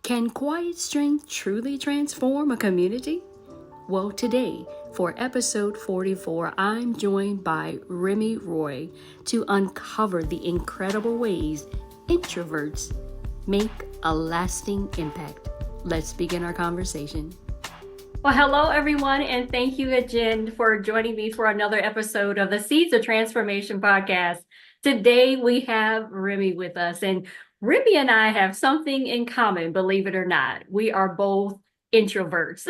Can quiet strength truly transform a community? Well, today, for episode 44, I'm joined by Remy Roy to uncover the incredible ways introverts make a lasting impact. Let's begin our conversation. Well, hello, everyone, and thank you again for joining me for another episode of the Seeds of Transformation podcast. Today, we have Remy with us, and Remy and I have something in common, believe it or not. We are both introverts.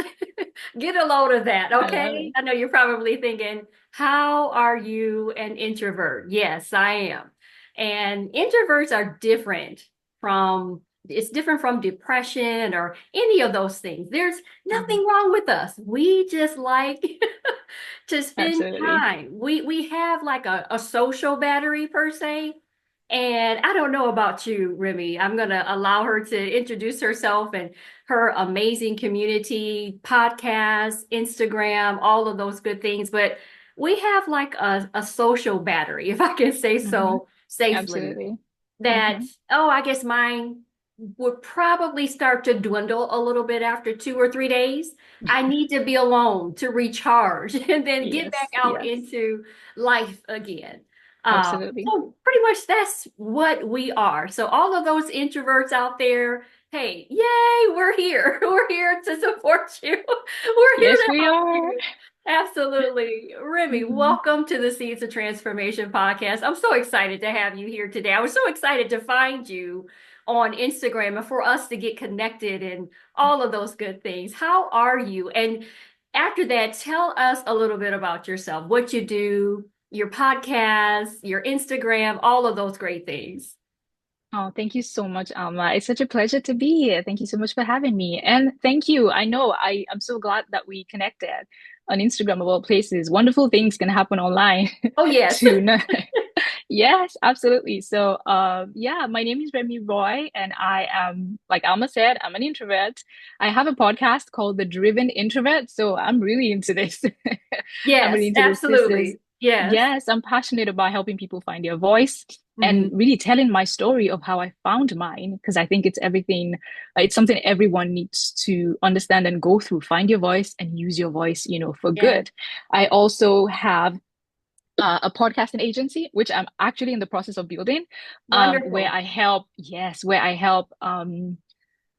Get a load of that, I love okay? it. I know you're probably thinking, how are you an introvert? Yes, I am. And introverts are different from it's different from depression or any of those things. There's Mhm. nothing wrong with us. We just like to spend Absolutely. time. We have like a social battery per se. And I don't know about you, Remy. I'm gonna allow her to introduce herself and her amazing community, podcast, Instagram, all of those good things. But we have like a social battery, if I can say hmm so safely, Absolutely. that, hmm I guess mine would probably start to dwindle a little bit after 2 or 3 days. I need to be alone to recharge and then get back Yes, out yes, into life again. absolutely. So pretty much that's what we are. So all of those introverts out there, hey, yay, we're here. We're here to support you. We're here Yes, to we help are. you. Absolutely. Remy, hmm welcome to the Seeds of Transformation podcast. I'm so excited to have you here today. I was so excited to find you on Instagram and for us to get connected and all of those good things. How are you? And after that, tell us a little bit about yourself, what you do, your podcast, your Instagram, all of those great things. Oh, thank you so much, Alma. It's such a pleasure to be here. Thank you so much for having me. And thank you. I know I'm so glad that we connected on Instagram of all places. Wonderful things can happen online Oh, yes. to know. Yes, absolutely. So, yeah, my name is Remy Roy, and I am, like Alma said, I'm an introvert. I have a podcast called The Driven Introvert, so I'm really into this. I'm really Yes, into this. This is, absolutely. Yes. yes, I'm passionate about helping people find their voice and Mhm. really telling my story of how I found mine, because I think it's everything, it's something everyone needs to understand and go through. Find your voice and use your voice, for Yeah. good. I also have a podcasting agency, which I'm actually in the process of building, Wonderful. where I help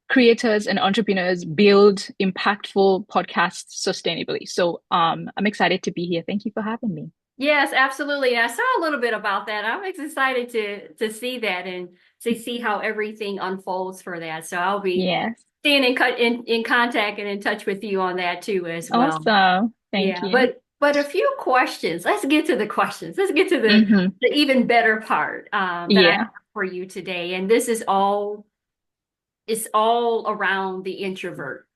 creators and entrepreneurs build impactful podcasts sustainably. So I'm excited to be here. Thank you for having me. Yes, absolutely. And I saw a little bit about that. I'm excited to see that and to see how everything unfolds for that. So I'll be Yes. staying in contact and in touch with you on that too as well. Awesome. Thank Yeah, you. but a few questions. Let's get to the questions. Let's get to hmm the even better part that I have Yeah. for you today. And this is all it's all around the introvert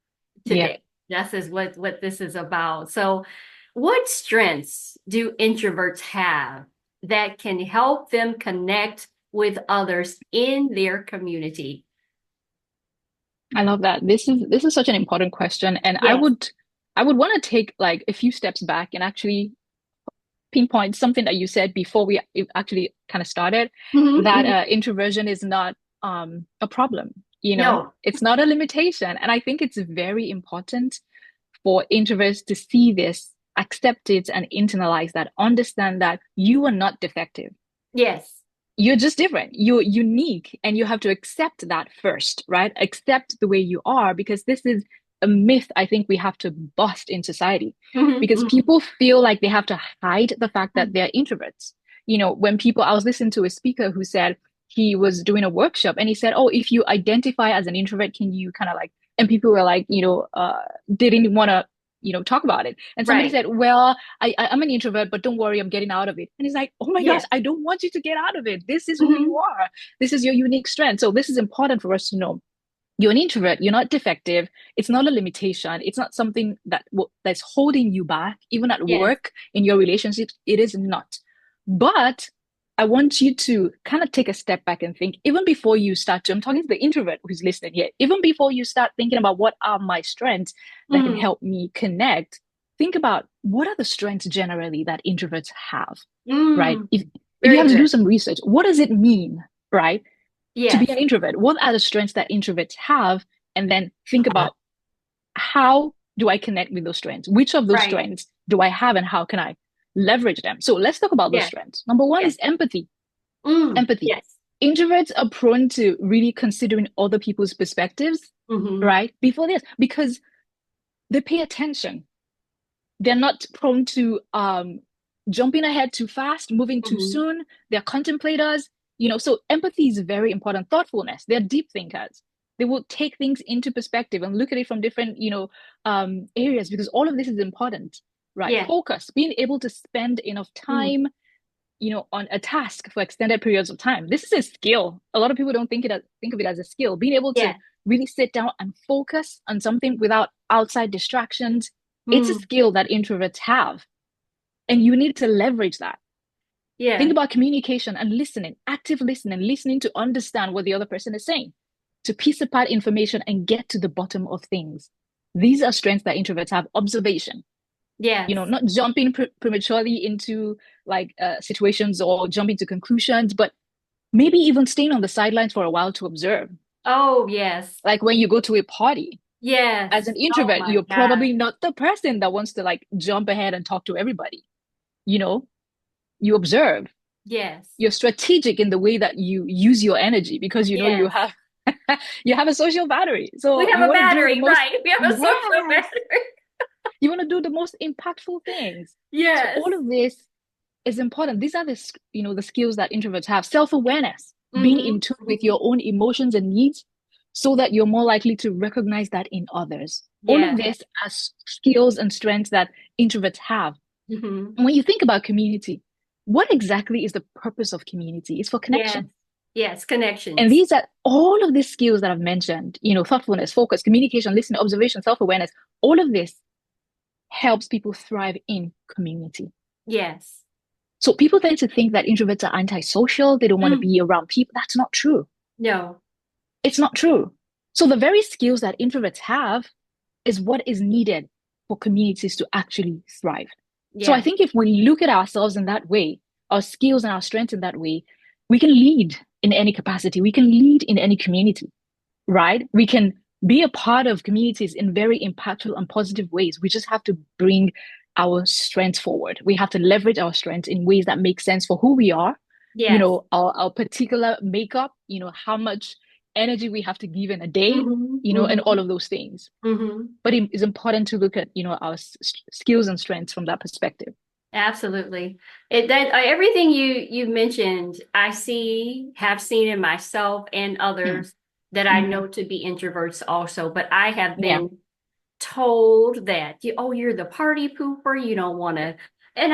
Yeah. today. This is what this is about. So, what strengths do introverts have that can help them connect with others in their community? I love that. This is such an important question. And I Yes. would I would want to take like a few steps back and actually pinpoint something that you said before we actually kind of started, Hmm. that Hmm. introversion is not a problem, No. it's not a limitation. And I think it's very important for introverts to see this, accept it, and internalize that, understand that you are not defective. Yes. You're just different. You're unique, and you have to accept that first, right? Accept the way you are, because this is a myth I think we have to bust in society, because Hmm. people feel like they have to hide the fact that they're introverts. When people, I was listening to a speaker who said he was doing a workshop and he said, "Oh, if you identify as an introvert, can you kind of like," and people were like, didn't want to, talk about it. And somebody Right. said, "Well, I'm an introvert, but don't worry, I'm getting out of it." And he's like, "Oh my gosh, Yes. I don't want you to get out of it. This is who you Hmm. are. This is your unique strength." So this is important for us to know. You're an introvert. You're not defective. It's not a limitation. It's not something that's holding you back, even at Yes. work, in your relationships. It is not. But I want you to kind of take a step back and think, even before you start to, I'm talking to the introvert who's listening here, even before you start thinking about what are my strengths that can Hmm. help me connect, think about what are the strengths generally that introverts have, right? Mm. If you Very have to do good. some research, what does it mean, right, to be Yes. an introvert? What are the strengths that introverts have? and then think about how do I connect with those strengths? Which of those Right. strengths do I have and how can I leverage them? So let's talk about those Yes. strengths. Number one Yes. is empathy. Empathy. Yes. Introverts are prone to really considering other people's perspectives, Mm-hmm. right? Before this, because they pay attention. They're not prone to jumping ahead too fast, moving too Mm-hmm. soon. They're contemplators, so empathy is very important. Thoughtfulness, they're deep thinkers. They will take things into perspective and look at it from different, areas because all of this is important, right? Yeah. Focus, being able to spend enough Mm. time, on a task for extended periods of time. This is a skill. A lot of people don't think of it as a skill. Being able to Yeah. really sit down and focus on something without outside distractions, it's a Mm. skill that introverts have. And you need to leverage that. Think Yeah. about communication and listening, active listening, listening to understand what the other person is saying, to piece apart information and get to the bottom of things. These are strengths that introverts have. Observation, Yes. not jumping prematurely into like situations or jumping to conclusions, but maybe even staying on the sidelines for a while to observe. Oh, yes. Like when you go to a party, as an Yes. Oh introvert, my you're God. probably not the person that wants to like jump ahead and talk to everybody. You know, you observe. Yes. You're strategic in the way that you use your energy because you Yes. have you have a social battery. We So have you a want to do the battery, most, right? We have a social yes, battery. you want to do the most impactful things. So Yes. all of this is important. These are the skills that introverts have. Self-awareness, being Mm-hmm. in tune with your own emotions and needs so that you're more likely to recognize that in others. All of Yes. this are skills and strengths that introverts have. Mm-hmm. And when you think about community, what exactly is the purpose of community? It's for Yes. connection. Yes. And Connections. these are all of these skills that I've mentioned, thoughtfulness, focus, communication, listening, observation, self-awareness, all of this helps people thrive in community. Yes. So people tend to think that introverts are antisocial, they don't want to Mm. be around people. That's not true. No. It's not true. So the very skills that introverts have is what is needed for communities to actually thrive. So I Yeah. think if we look at ourselves in that way, our skills and our strengths in that way, we can lead in any capacity. We can lead in any community, right? We can be a part of communities in very impactful and positive ways. We just have to bring our strengths forward. We have to leverage our strengths in ways that make sense for who we are, Yes. our particular makeup, how much energy we have to give in a day, Mm-hmm. and Mm-hmm. all of those things. Mm-hmm. But it is important to look at, our skills and strengths from that perspective. Absolutely. Everything you mentioned, have seen in myself and Mm. others that I Mm-hmm. know to be introverts also, but I have Yeah. been told that you're the party pooper, you don't want to, and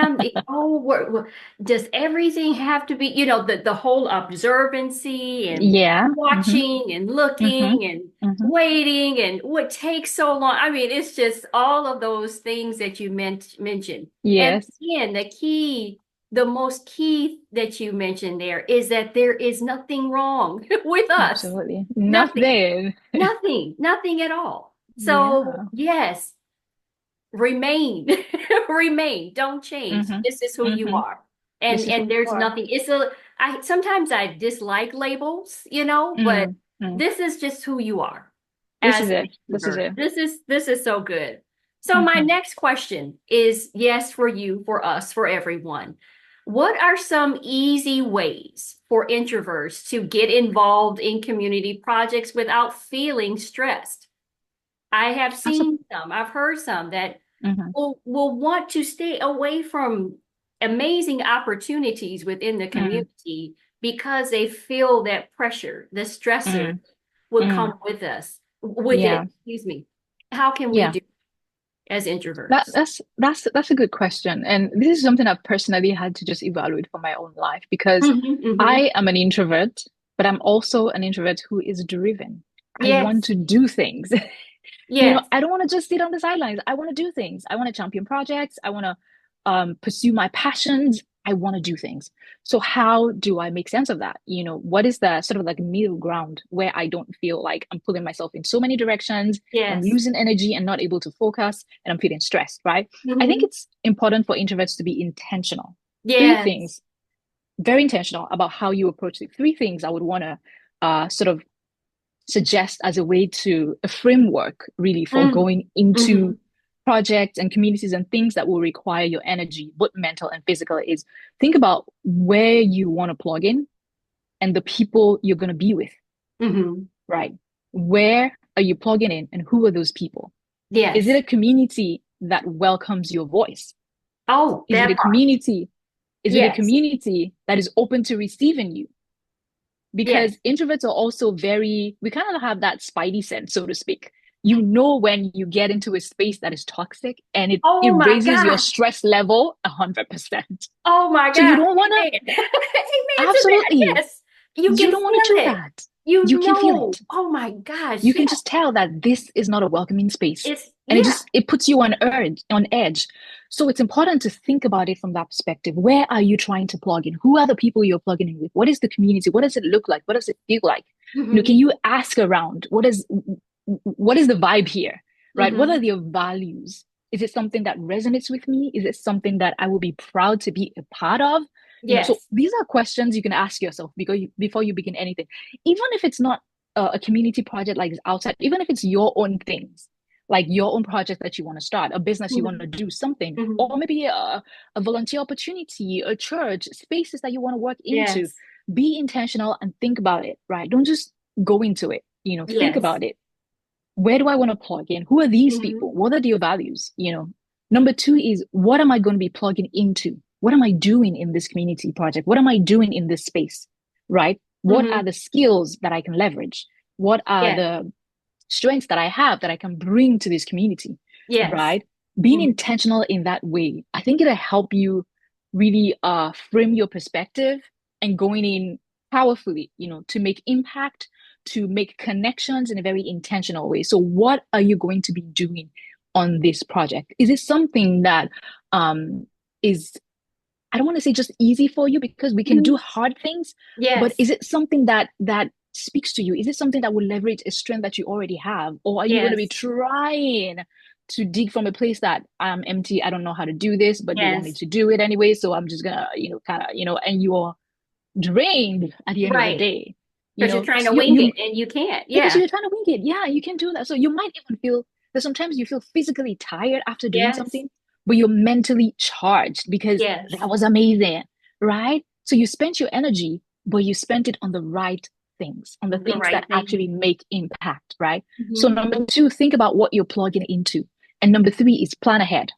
does everything have to be, the whole observancy and Yeah. Mm-hmm. watching and Mm-hmm. looking and Mm-hmm. waiting and what takes so long. I mean, it's just all of those things that you mentioned. And Yes. again, the most key that you mentioned there is that there is nothing wrong with us. Absolutely. Nothing. Nothing. Nothing at all. So, Yeah. yes, remain, remain, don't change. Mm-hmm. This is who you Mm-hmm. are. This is who And you there's are. nothing. I sometimes I dislike labels, but Mm, mm. this is just who you are This as is an it. This is introvert. it. This is so good. So my Mm-hmm. next question is yes for you, for us, for everyone. What are some easy ways for introverts to get involved in community projects without feeling stressed? I have That's a, seen some, I've heard some that mm-hmm. will want to stay away from amazing opportunities within the Mm, community because they feel that pressure, the stressor mm, would mm. come with Yeah. it, excuse me. How can we Yeah. do as That introverts? that's a good question. And this is something I've personally had to just evaluate for my own life because Hmm. Hmm. I am an introvert, but I'm also an introvert who is driven. I want Yes, to do things. yes, I don't want to just sit on the sidelines. I want to do things. I want to champion projects. I want to pursue my passions. I want to do things. So how do I make sense of that? What is the sort of like middle ground where I don't feel like I'm pulling myself in so many directions and I'm yes. losing energy and not able to focus and I'm feeling stressed, right? I think Hmm. it's important for introverts to be intentional. Three Yes. things, very intentional about how you approach it. Three things I would want to sort of suggest as a way to a framework really for Mm. going into Mhm. projects and communities and things that will require your energy, both mental and physical, is think about where you want to plug in and the people you're going to be with, Mhm. right? Where are you plugging in and who are those people? Is it Yes. a community that welcomes your voice? Oh, Is it that a part. community? Is it a Yes. community that is open to receiving you? Yes. Because introverts are also very, we kind of have that spidey sense, so to speak. You know when you get into a space that is toxic and it Oh my raises your gosh. stress level 100%. Oh my So you God. don't want Amen. to, Amen to that. absolutely, Yes. You you can don't want to do feel it. that. You You can feel know. it. Oh my gosh. You Yeah. can just tell that this is not a welcoming space. And Yeah. it puts you on edge. So it's important to think about it from that perspective. Where are you trying to plug in? Who are the people you're plugging in with? What is the community? What does it look like? What does it feel like? Hmm. Can you ask around? What is the vibe here? Right? What are Hmm. their values? Is it something that resonates with me? Is it something that I will be proud to be a part of? So Yes. these are questions you can ask yourself before you begin anything. Even if it's not a community project like outside, even if it's your own things, like your own project that you want to start, a business you want Hmm. to do, something, or Hmm. maybe a volunteer opportunity, a church, spaces that you want to work into, Yes. be intentional and think about it, right? Don't just go into it, think Yes. about it. Where do I want to plug in? Who are these Hmm. people? What are their values? Number two is what am I going to be plugging into? What am I doing in this community project? What am I doing in this space? Right? What are Hmm. the skills that I can leverage? What are Yes. the strengths that I have that I can bring to this community? Yes. Right? Being Hmm. intentional in that way, I think it'll help you really frame your perspective and going in powerfully, to make impact, to make connections in a very intentional way. So, what are you going to be doing on this project? Is it something that um, is, I don't want to say just easy for you because we can Hmm. do hard things, but Yes. is it something that speaks to you? Is it something that will leverage a strength that you already have? Or are you going to be Yes. trying to dig from a place that I'm empty, I don't know how to do this, but they want me Yes. to do it anyway, so I'm just gonna, kind of, and you're drained at the end of the Right. day. Because you're trying So to wing it and you can't. because Yeah. you're trying to wing it. Yeah, you can do that. So you might even feel that sometimes you feel physically tired after doing Yes. something, but you're mentally charged because Yes. that was amazing, right? So you spent your energy, but you spent it on the right things, on the The things right that thing. actually make impact, right? So Hmm. number two, think about what you're plugging into. And number three is plan ahead.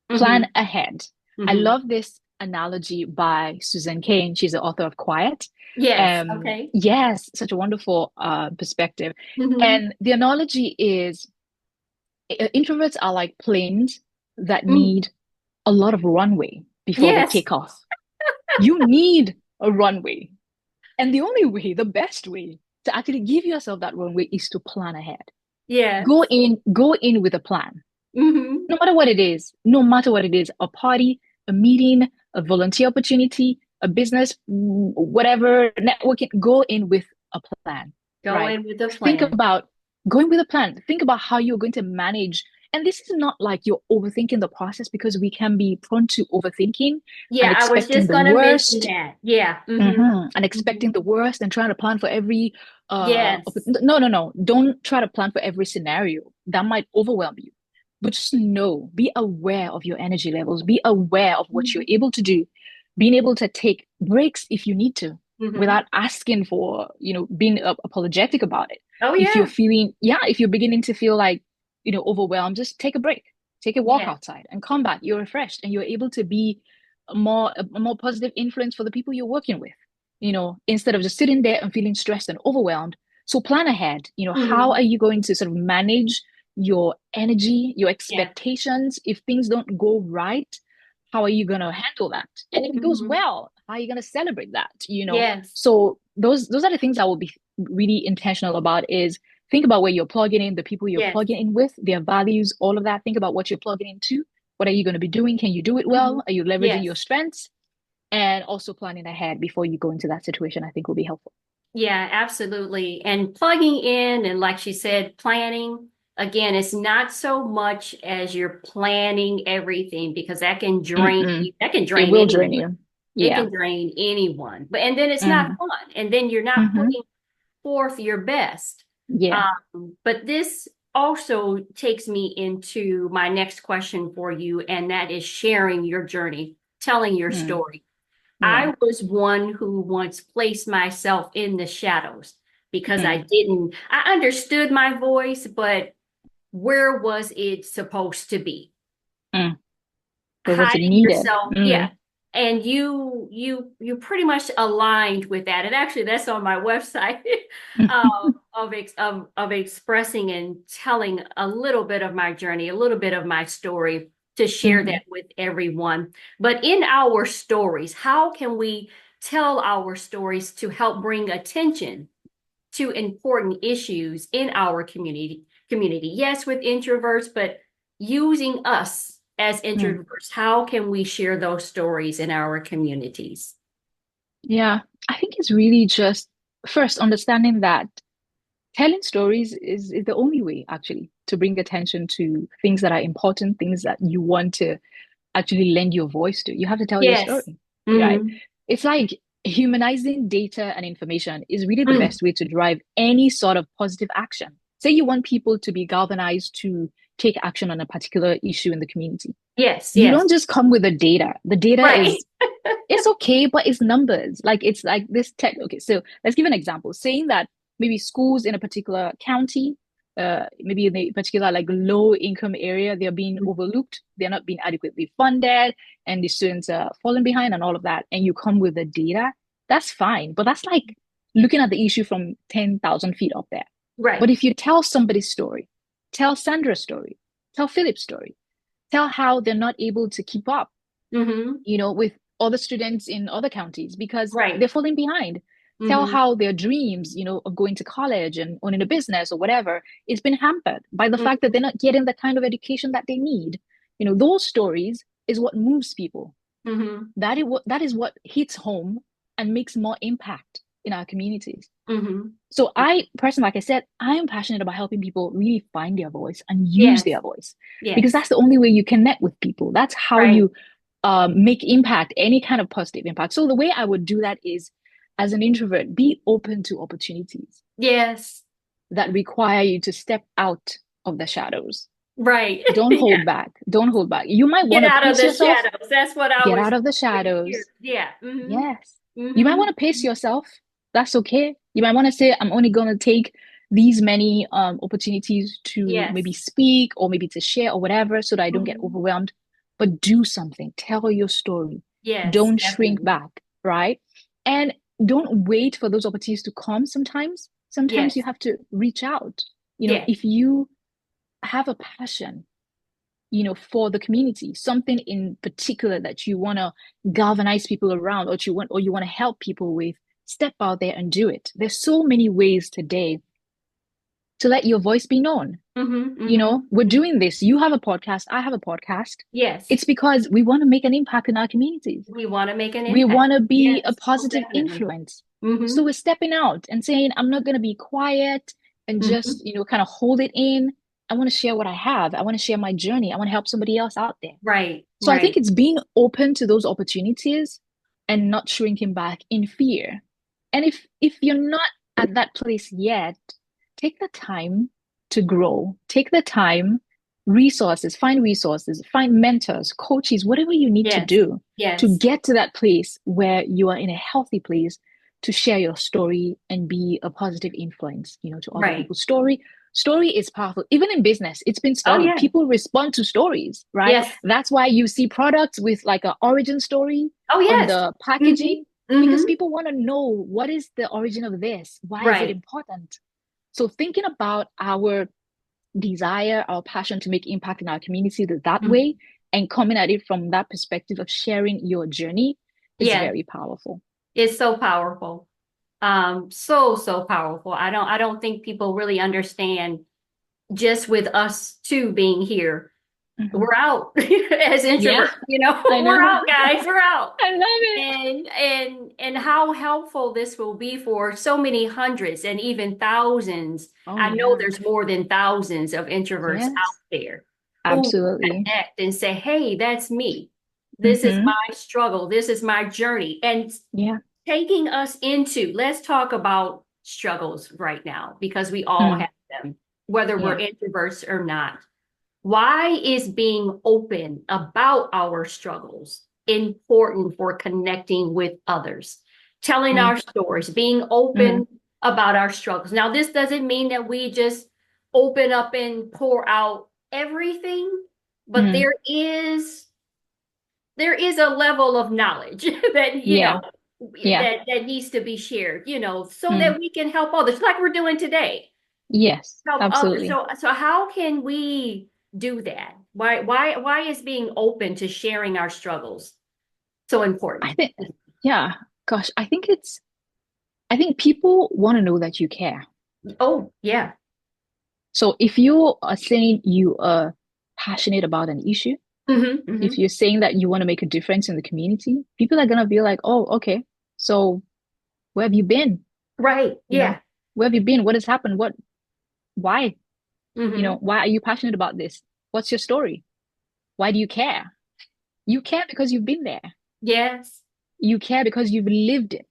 Hmm. Plan ahead. I Hmm. love this analogy by Susan Cain. She's the author of Quiet. Yes. Okay. Yes, such a wonderful perspective. Hmm. And the analogy is introverts are like planes that Mm. need a lot of runway before they Yes. take off. You need a runway. And the only way, the best way to actually give yourself that runway is to plan ahead. Yes. Go in with a plan. Hmm. No matter what it is, a party, a meeting, a volunteer opportunity, a business, whatever, networking, go in with a plan, Go right? in with a Think plan. about going with a plan. Think about how you're going to manage. And this is not like you're overthinking the process because we can be prone to overthinking and Yeah, I was expecting just the going to mention worst. that. Yeah. Hmm. And Hmm. expecting the worst and trying to plan for every Yes. no, don't try to plan for every scenario that might overwhelm you, but just know, be aware of your energy levels, be aware of what you're Hmm. able to do, being able to take breaks if you need to Hmm. without asking for, being apologetic about it. Oh, If you're yeah. feeling, yeah, if you're beginning to feel like, overwhelmed, just take a break, take a walk Yes. outside and come back. You're refreshed and you're able to be a more positive influence for the people you're working with, instead of just sitting there and feeling stressed and overwhelmed. So plan ahead. How Hmm. are you going to sort of manage your energy, your Yes. expectations? If things don't go right, how are you going to handle that? And if it goes Hmm. well, how are you going to celebrate that? Yes. So those are the things I will be really intentional about is think about where you're plugging in, the people you're Yes. plugging in with, their values, all of that. Think about what you're plugging into. What are you going to be doing? Can you do it Hmm. well? Are you leveraging your Yes. strengths? And also planning ahead before you go into that situation, I think will be helpful. Yeah, absolutely. And plugging in, and like she said, planning, again, it's not so much as you're planning everything because Mm-mm. that can It drain will drain anyone. you. It Yeah. can drain anyone. And then it's not Mm-hmm. fun. And then you're not Mm-hmm. putting forth your best. Yeah. But this also takes me into my next question for you, and that is sharing your journey, telling your Mm, story. yeah. I was one who once placed myself in the shadows because Mm, I understood my voice, but where was it supposed to be? mm. But was it Hiding needed? yourself, yeah. Mm, And you pretty much aligned with that. And actually that's on my website of expressing and telling a little bit of my journey, a little bit of my story to share hmm that with everyone. But in our stories, how can we tell our stories to help bring attention to important issues in our community? Yes, with introverts, but using us as mm. introverts, how can we share those stories in our communities? Yeah. I think it's really just first understanding that telling stories is the only way actually to bring attention to things that are important, things that you want to actually lend your voice to. You have to tell your Yes. story, right? Mm-hmm. It's like humanizing data and information is really the Mm. best way to drive any sort of positive action. Say you want people to be galvanized to take action on a particular issue in the community. Yes, You yes. don't just come with the data. The data Right. is it's okay, but it's numbers. Like it's like this tech. Okay, so let's give an example. Saying that maybe schools in a particular county, maybe in a particular like low income area, they're being overlooked. They're not being adequately funded, and the students are falling behind and all of that. And you come with the data, that's fine. But that's like looking at the issue from 10,000 feet up there. Right. But if you tell somebody's story, tell Sandra's story, tell Philip's story, tell how they're not able to keep up, Mm-hmm. with other students in other counties because Right. they're falling behind. Tell Mm-hmm. how their dreams, of going to college and owning a business or whatever, it's been hampered by the fact that they're not getting the kind of education that they need. Those stories is what moves people. Mm-hmm. That is what hits home and makes more impact in our communities. Mm-hmm. So I personally, like I said, I am passionate about helping people really find their voice and use Yes. their voice because Yes. that's the only way you connect with people. That's how Right. you make impact, any kind of positive impact. So the way I would do that is, as an introvert, be open to opportunities Yes. that require you to step out of the shadows. Right. Don't Yeah. hold back. Don't hold back. You might Get want to out of pace the yourself. shadows. That's what I Get was out of the here. shadows. Yeah. Mm-hmm. Yes. You might Mm-hmm. want to pace yourself. That's okay. You might want to say, I'm only going to take these many opportunities to maybe Yes. speak or maybe to share or whatever so that I don't get Mm-hmm. overwhelmed. But do something. Tell your story. Yes, Don't shrink definitely. back, right? And don't wait for those opportunities to come sometimes. Sometimes you Yes. have to reach out. Yes. If you have a passion for the community, something in particular that you want to galvanize people around or you want to help people with, step out there and do it. There's so many ways today to let your voice be known. Mm-hmm. Mm-hmm. We're Mm-hmm. doing this. You have a podcast, I have a podcast. Yes. It's because we want to make an impact in our communities. We want to make an We impact. want to be a Yes, most positive definitely. influence. Mm-hmm. So we're stepping out and saying, I'm not going to be quiet and just, Mm-hmm. kind of hold it in. I want to share what I have. I want to share my journey. I want to help somebody else out there. Right. So I think Right. it's being open to those opportunities and not shrinking back in fear. And if you're not at that place yet, take the time to grow. Take the time, resources, find mentors, coaches, whatever you need to Yes. do to Yes. get to that place where you are in a healthy place to share your story and be a positive influence, to other Right. people's story is powerful. Even in business, it's been Oh studied. yeah. People respond to stories, right? Yes. That's why you see products with like an origin story Oh on yes. the packaging Mm-hmm. because Mm-hmm. people want to know what is the origin of this? Why is it Right. important? So thinking about our desire, our passion to make impact in our community that Mm-hmm. way and coming at it from that perspective of sharing your journey is Yeah. very powerful. It's so powerful. So powerful. I don't think people really understand just with us two being here. Mhm. We're out as Yeah, introverts, I we're know. out, guys, we're out. I love it. And how helpful this will be for so many hundreds and even thousands. Oh, I know yeah. there's more than thousands of introverts out Yes, there who absolutely. connect and say, hey, that's me. This is Hmm. my struggle. This is my journey. And Yeah. taking us into, let's talk about struggles right now because we all Mm, have them, whether we're yeah. introverts or not. Why is being open about our struggles important for connecting with others? Telling Mm, our stories, being mm, open about our struggles. Now, this doesn't mean that we just open up and pour out everything, but mm, there is a level of knowledge that yeah. Yeah. that needs to be shared, so Mm, that we can help others, like we're doing today. yes, Help others. absolutely. So how can we do that? Why is being open to sharing our struggles so I important? think, yeah, gosh, I think people want to know that you care. Oh, yeah. So if you are saying you are passionate about an issue, if Hmm. you're saying that you want to make a difference in the community, people are gonna be like, oh, okay, so where have you been? Right. You know, Yeah. where have you been? What has happened? Why? Hmm. Why are you passionate about this? What's your story? Why do you care? You care because you've been there. Yes. You care because you've lived it.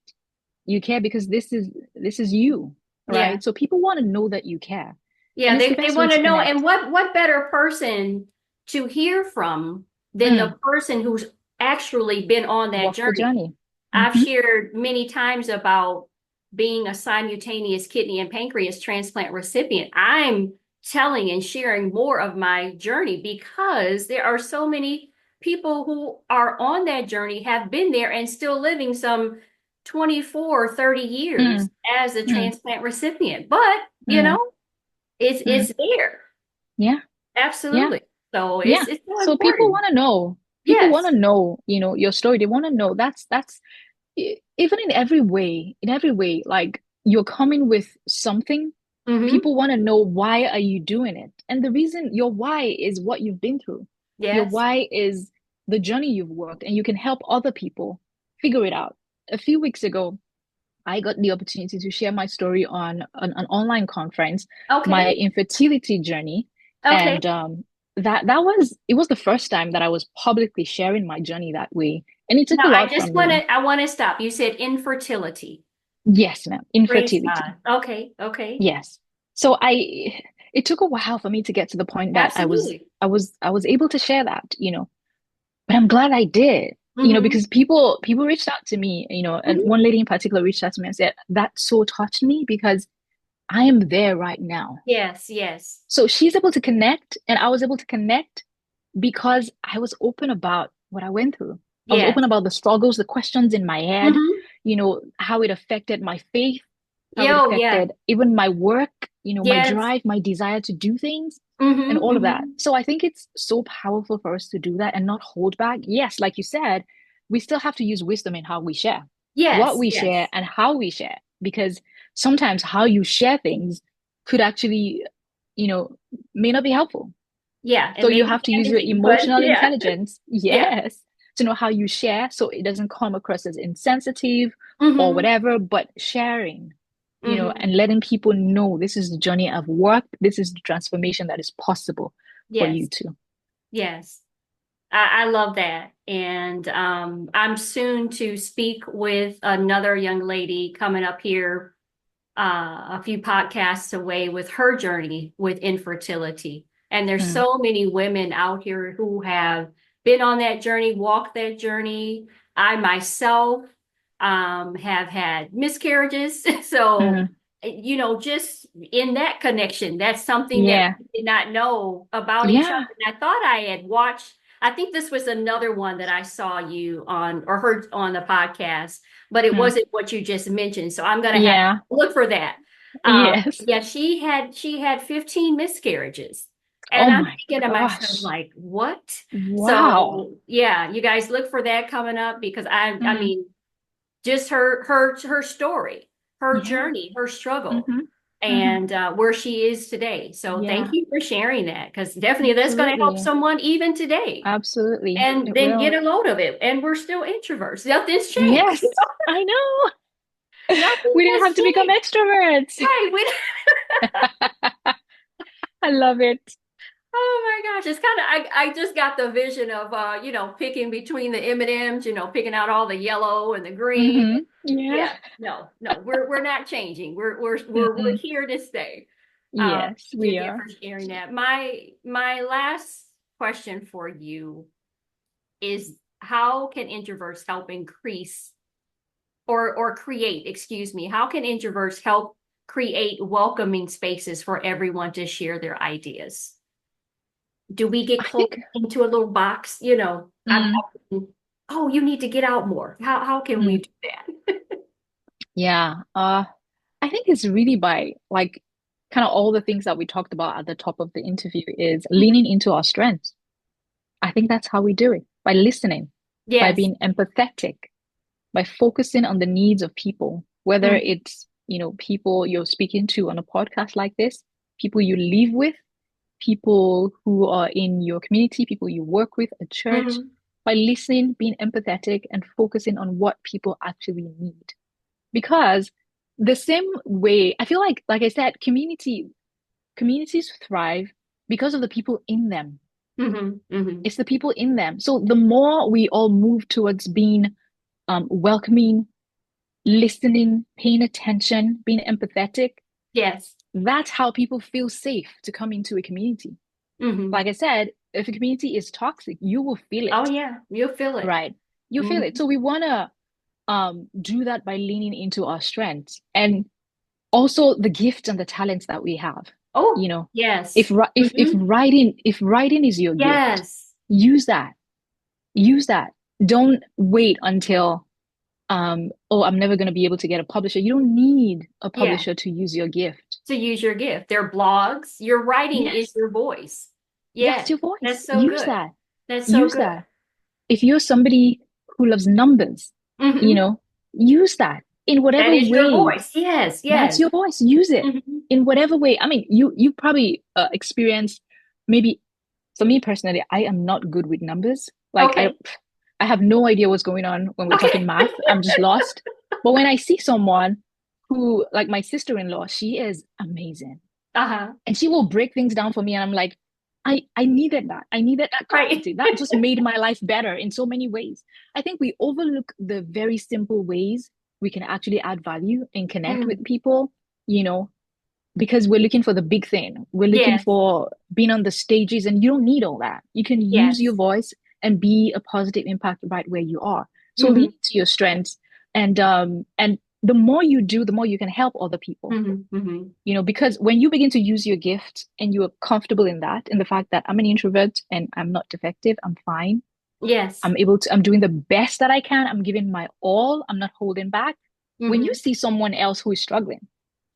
You care because this is you, Yeah. right? So people want to know that you care. And Yeah. it's the They best way want to to know, and connect. what better person to hear from than the Mm, person who's actually been on that walk the journey. journey. I've Hmm. shared many times about being a simultaneous kidney and pancreas transplant recipient. I'm telling and sharing more of my journey because there are so many people who are on that journey, have been there and still living some 24 or 30 years Mm, as a mm, transplant recipient. But, mm, mm. it's there. Yeah, yeah, Absolutely. So yeah. it's so So people important. want to know. People want Yes. to know, your story. They want to know. That's even in every way, like you're coming with something. Hmm. People want to know why are you doing it? And the reason your why is what you've been through. Your Yes. why is the journey you've worked, and you can help other people figure it out. A few weeks ago, I got the opportunity to share my story on an online conference, my Okay. infertility journey. Okay. And it was the first time that I was publicly sharing my journey that way. And it took Now, a lot from me. I want to stop. You said infertility. Yes, ma'am. Praise Infertility. God. Okay. Okay. Yes. So it took a while for me to get to the point that Absolutely. I was able to share that, but I'm glad I did, Hmm. because people reached out to me, and Hmm. one lady in particular reached out to me and said, that so touched me because I am there right now. Yes. Yes. So she's able to connect, and I was able to connect because I was open about what I went through. I was open Yes. about the struggles, the questions in my head, Hmm. how it affected my faith, how it Yo, yeah. affected even my work, my Yes. drive, my desire to do things, and Hmm. all of that. Hmm. So I think it's so powerful for us to do that and not hold back. Yes, like you said, we still have to use wisdom in how we share, what Yes. we share, Yes. and how we share, because sometimes how you share things could actually, you know, may not be helpful. Yeah. So It may you be have to use your damaging, but emotional yeah. intelligence, Yeah. yes, to know how you share so it doesn't come across as insensitive or Hmm. whatever, but sharing, Hmm. and letting people know this is the journey I've worked, this is the transformation that is possible for you Yes. too. Yes. I love that. And I'm soon to speak with another young lady coming up here a few podcasts away with her journey with infertility. And there's Mm, so many women out here who have been on that journey, walked that journey. I myself have had miscarriages. So, mm, just in that connection, that's something that yeah, we did not know about each other. yeah. And I thought I had watched, I think this was another one that I saw you on or heard on the podcast, but it Mm, wasn't what you just mentioned. So I'm going to have yeah. look for that. Yes. Yeah, she had 15 miscarriages. Oh And I'm my thinking to myself, gosh. like, what? Wow. So yeah, you guys look for that coming up because I Mm, mean, just her story, her yeah. journey, her struggle, Hmm. Hmm. and where she is today. So thank Yeah, you for sharing that because definitely that's going to help absolutely. someone even today. Absolutely. And It then get will. a load of it. And we're still introverts. Nothing's changed. Yes, I know. Nothing We didn't has have to become changed. extroverts. Right. I love it. Oh my gosh, it's kind of I just got the vision of picking between the M&Ms, picking out all the yellow and the green. Yeah. Yeah, no, no, we're not changing. We're Mm-mm. here to stay. Yes, Thank you we again are. for sharing that. My last question for you is how can introverts help increase or create, excuse me, how can introverts help create welcoming spaces for everyone to share their ideas? Do we get I closed think, into a little box? mm, Oh, you need to get out more. How can we mm, do that? yeah. I think it's really by like kind of all the things that we talked about at the top of the interview is leaning into our strengths. I think that's how we do it, by listening, by Yes. being empathetic, by focusing on the needs of people, whether Mm-hmm. it's, people you're speaking to on a podcast like this, people you live with, people who are in your community, people you work with at church, Mm-hmm. by listening, being empathetic, and focusing on what people actually need. Because the same way, I feel like I said, communities thrive because of the people in them. Mm-hmm. Mm-hmm. It's the people in them. So the more we all move towards being welcoming, listening, paying attention, being empathetic, Yes. that's how people feel safe to come into a community. Mm-hmm. Like I said, if a community is toxic, you will feel Oh it, yeah, you'll feel it. right? You feel it. Mm-hmm. So we want to do that by leaning into our strengths and also the gifts and the talents that we have. You Oh, know, if yes. if Mm-hmm. writing is your gift, Yes. use that. Use that. Don't wait until oh, I'm never going to be able to get a publisher. You don't need a Yeah. publisher to use your gift. To use your gift. Their blogs, your writing is Yes, your voice. that's Yeah. your voice. That's so Use good. that. That's so Use good. that. If you're somebody who loves numbers, you Mm-hmm. know, use that in That whatever is your way. voice. Yes, That's yes. your voice. Use it Mm-hmm. in whatever way. I mean, you probably experienced maybe for me personally, I am not good with numbers. Like Okay. I have no idea what's going on when we're talking Okay. math. I'm just lost. But when I see someone who, like my sister-in-law, she is amazing. Uh-huh. And she will break things down for me. And I'm like, I needed that. I needed that Right. clarity. That just made my life better in so many ways. I think we overlook the very simple ways we can actually add value and connect with Mm. people, you know, because we're looking for the big thing. We're looking Yes. for being on the stages, and you don't need all that. You can use your Yes. voice and be a positive impact right where you are. So lean Mm-hmm. into your strengths, and the more you do, the more you can help other people. Mm-hmm. Mm-hmm. Because when you begin to use your gift and you are comfortable in that, in the fact that I'm an introvert and I'm not defective, I'm fine. Yes. I'm doing the best that I can. I'm giving my all. I'm not holding back. When you Mm-hmm. see someone else who is struggling,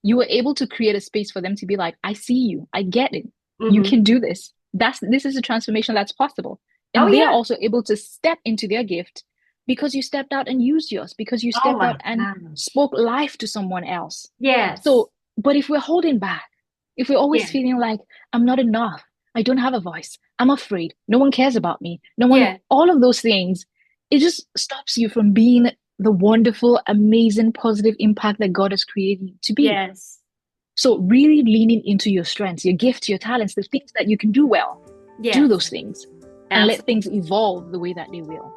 you are able to create a space for them to be like, I see you. I get it. You Mm-hmm. can do this. This is a transformation that's possible. Oh And they are yeah. also able to step into their gift because you stepped out and used yours, because you Oh stepped my out and gosh. spoke life to someone else. Yes. So, but if we're holding back, if we're always Yeah. feeling like I'm not enough, I don't have a voice, I'm afraid, no one cares about me, no one, Yeah. all of those things, it just stops you from being the wonderful, amazing, positive impact that God has created you to be. Yes. So, really leaning into your strengths, your gifts, your talents, the things that you can do well, do Yes. those things and let Absolutely. things evolve the way that they will.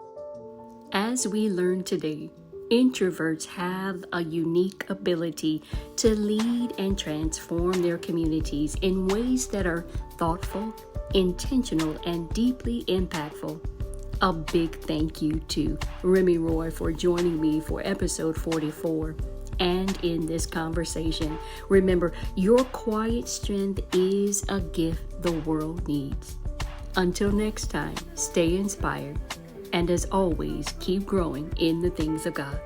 As we learn today, introverts have a unique ability to lead and transform their communities in ways that are thoughtful, intentional, and deeply impactful. A big thank you to Remy Roy for joining me for episode 44. And in this conversation, remember, your quiet strength is a gift the world needs. Until next time, stay inspired. And as always, keep growing in the things of God.